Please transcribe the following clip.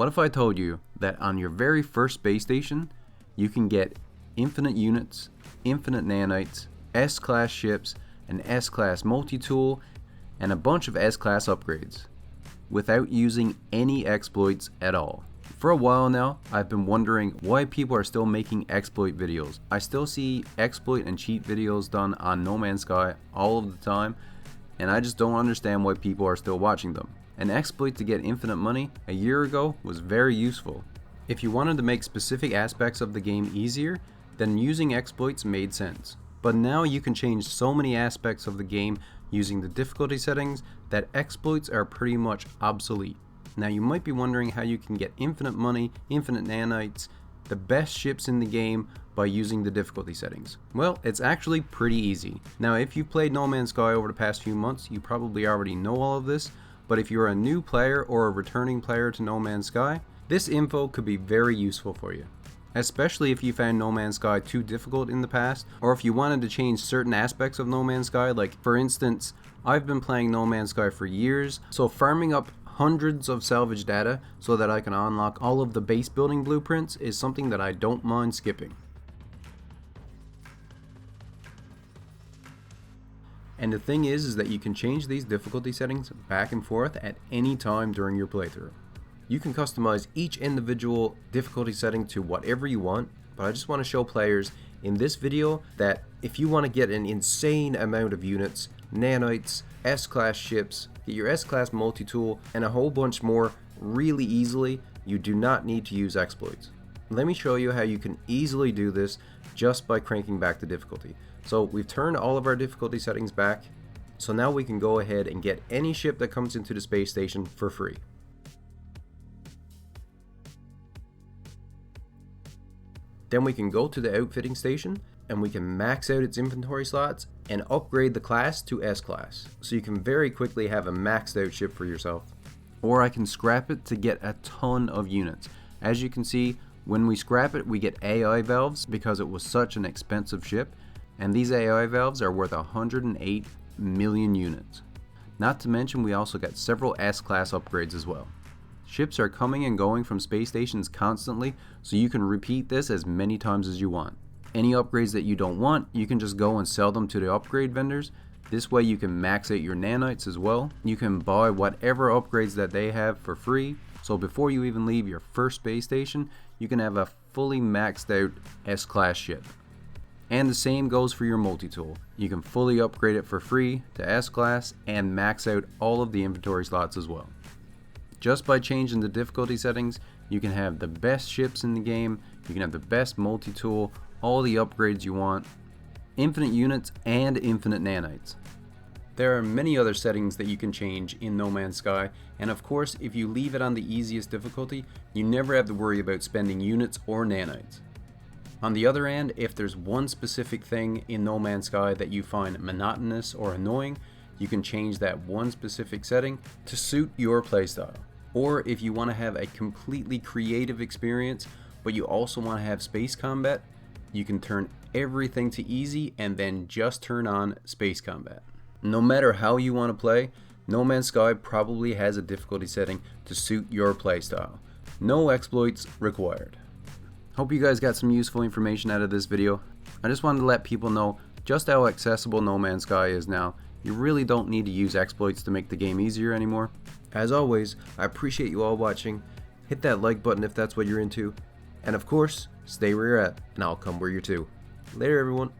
What if I told you that on your very first space station, you can get infinite units, infinite nanites, S-class ships, an S-class multi-tool, and a bunch of S-class upgrades, without using any exploits at all? For a while now, I've been wondering why people are still making exploit videos. I still see exploit and cheat videos done on No Man's Sky all of the time, and I just don't understand why people are still watching them. An exploit to get infinite money a year ago was very useful. If you wanted to make specific aspects of the game easier, then using exploits made sense. But now you can change so many aspects of the game using the difficulty settings that exploits are pretty much obsolete. Now you might be wondering how you can get infinite money, infinite nanites, the best ships in the game by using the difficulty settings. Well, it's actually pretty easy. Now if you've played No Man's Sky over the past few months, you probably already know all of this, but if you're a new player or a returning player to No Man's Sky, this info could be very useful for you. Especially if you found No Man's Sky too difficult in the past, or if you wanted to change certain aspects of No Man's Sky. Like for instance, I've been playing No Man's Sky for years, so farming up hundreds of salvage data so that I can unlock all of the base building blueprints is something that I don't mind skipping. And the thing is that you can change these difficulty settings back and forth at any time during your playthrough. You can customize each individual difficulty setting to whatever you want, but I just want to show players in this video that if you want to get an insane amount of units, nanites, S-class ships, get your S-class multi-tool, and a whole bunch more really easily, you do not need to use exploits. Let me show you how you can easily do this just by cranking back the difficulty. So we've turned all of our difficulty settings back, so now we can go ahead and get any ship that comes into the space station for free. Then we can go to the outfitting station and we can max out its inventory slots and upgrade the class to S-class. So you can very quickly have a maxed out ship for yourself. Or I can scrap it to get a ton of units. As you can see, when we scrap it, we get AI valves because it was such an expensive ship. And these AI valves are worth 108 million units. Not to mention we also got several S-class upgrades as well. Ships are coming and going from space stations constantly, so you can repeat this as many times as you want. Any upgrades that you don't want, you can just go and sell them to the upgrade vendors. This way you can max out your nanites as well. You can buy whatever upgrades that they have for free. So before you even leave your first space station, you can have a fully maxed out S-class ship. And the same goes for your multi-tool. You can fully upgrade it for free to S-class and max out all of the inventory slots as well. Just by changing the difficulty settings, you can have the best ships in the game, you can have the best multi-tool, all the upgrades you want, infinite units, and infinite nanites. There are many other settings that you can change in No Man's Sky, and of course, if you leave it on the easiest difficulty, you never have to worry about spending units or nanites. On the other hand, if there's one specific thing in No Man's Sky that you find monotonous or annoying, you can change that one specific setting to suit your playstyle. Or if you want to have a completely creative experience, but you also want to have space combat, you can turn everything to easy and then just turn on space combat. No matter how you want to play, No Man's Sky probably has a difficulty setting to suit your playstyle. No exploits required. Hope you guys got some useful information out of this video. I just wanted to let people know just how accessible No Man's Sky is now. You really don't need to use exploits to make the game easier anymore. As always, I appreciate you all watching. Hit that like button if that's what you're into. And of course, stay where you're at, and I'll come where you're to. Later everyone.